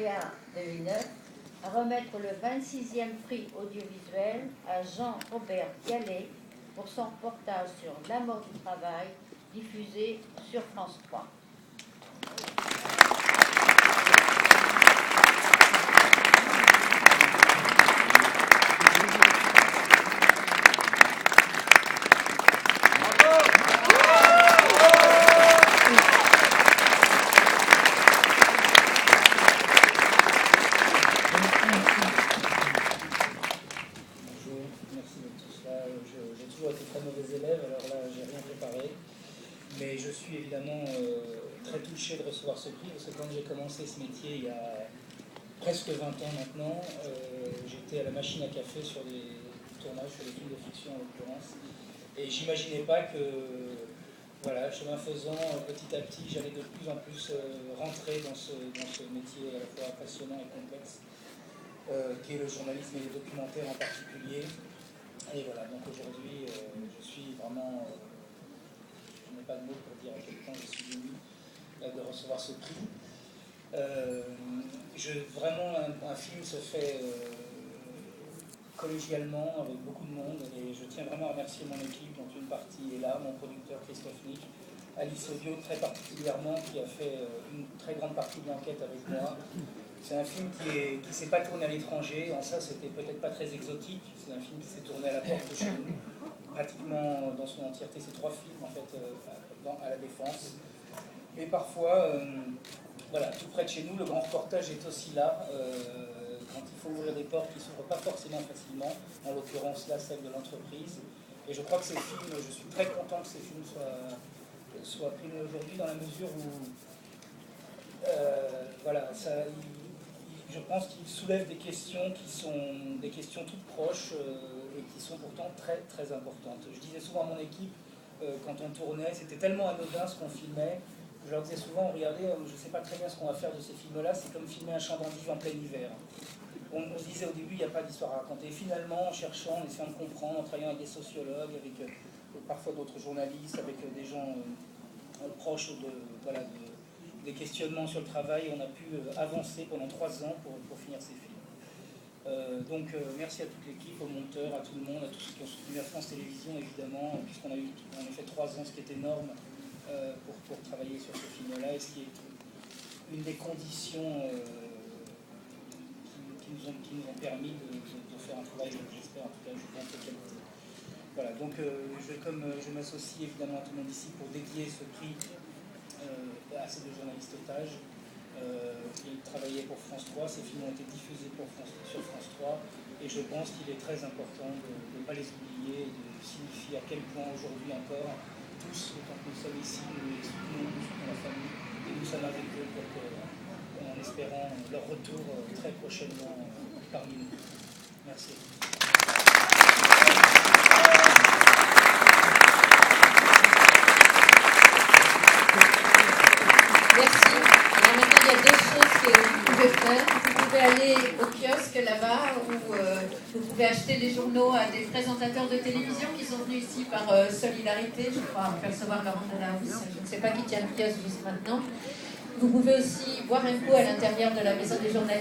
lauréat 2009, à remettre le 26e prix audiovisuel à Jean-Robert Diallet pour son reportage sur la mort du travail diffusé sur France 3. J'ai toujours été très mauvais élève, alors là, j'ai rien préparé. Mais je suis évidemment très touché de recevoir ce prix, parce que quand j'ai commencé ce métier il y a presque 20 ans maintenant, j'étais à la machine à café sur des tournages, sur des films de fiction en l'occurrence. Et j'imaginais pas que, voilà, chemin faisant, petit à petit, j'allais de plus en plus rentrer dans ce métier à la fois passionnant et complexe, qui est le journalisme et les documentaires en particulier. Et voilà, donc aujourd'hui, je suis vraiment, je n'ai pas de mots pour dire à quel point je suis ému de recevoir ce prix. Vraiment, un film se fait collégialement avec beaucoup de monde, et je tiens vraiment à remercier mon équipe, dont une partie est là, mon producteur Christophe Nick, Alice Audio très particulièrement, qui a fait une très grande partie de l'enquête avec moi. C'est un film qui ne s'est pas tourné à l'étranger, en ça c'était peut-être pas très exotique, c'est un film qui s'est tourné à la porte de chez nous, pratiquement dans son entièreté, c'est 3 films en fait à la Défense. Et parfois, voilà, tout près de chez nous, le grand reportage est aussi là, quand il faut ouvrir des portes qui ne s'ouvrent pas forcément facilement, en l'occurrence là, celle de l'entreprise. Et je crois que ces films, je suis très content que ces films soient primés aujourd'hui, dans la mesure où voilà, je pense qu'ils soulèvent des questions qui sont des questions toutes proches et qui sont pourtant très très importantes. Je disais souvent à mon équipe, quand on tournait, c'était tellement anodin ce qu'on filmait, je leur disais souvent, regardez, je ne sais pas très bien ce qu'on va faire de ces films-là, c'est comme filmer un champ d'endive en plein hiver. On se disait au début, il n'y a pas d'histoire à raconter. Et finalement, en cherchant, en essayant de comprendre, en travaillant avec des sociologues, avec parfois d'autres journalistes, avec des gens proches des questionnements sur le travail, on a pu avancer pendant 3 ans pour finir ces films. Donc merci à toute l'équipe, aux monteurs, à tout le monde, à tous ceux qui ont soutenu la France Télévisions évidemment, puisqu'on a eu en effet 3 ans, ce qui est énorme pour travailler sur ce film-là, et ce qui est une des conditions qui nous ont permis de faire un travail, j'espère en tout cas, je pense, de qualité. Voilà, donc je m'associe évidemment à tout le monde ici pour dédier ce prix à ces 2 journalistes otages qui travaillaient pour France 3. Ces films ont été diffusés sur France 3, et je pense qu'il est très important de ne pas les oublier et de signifier à quel point aujourd'hui encore, tous, autant que nous sommes ici, nous les soutenons, nous soutenons la famille, et nous sommes avec eux en espérant leur retour très prochainement parmi nous. Merci. Merci. Alors maintenant, il y a 2 choses que vous pouvez faire. Vous pouvez aller au kiosque là-bas, où vous pouvez acheter des journaux à des présentateurs de télévision qui sont venus ici par solidarité, je crois, percevoir leur allowance. Je ne sais pas qui tient le kiosque juste maintenant. Vous pouvez aussi boire un coup à l'intérieur de la maison des journalistes.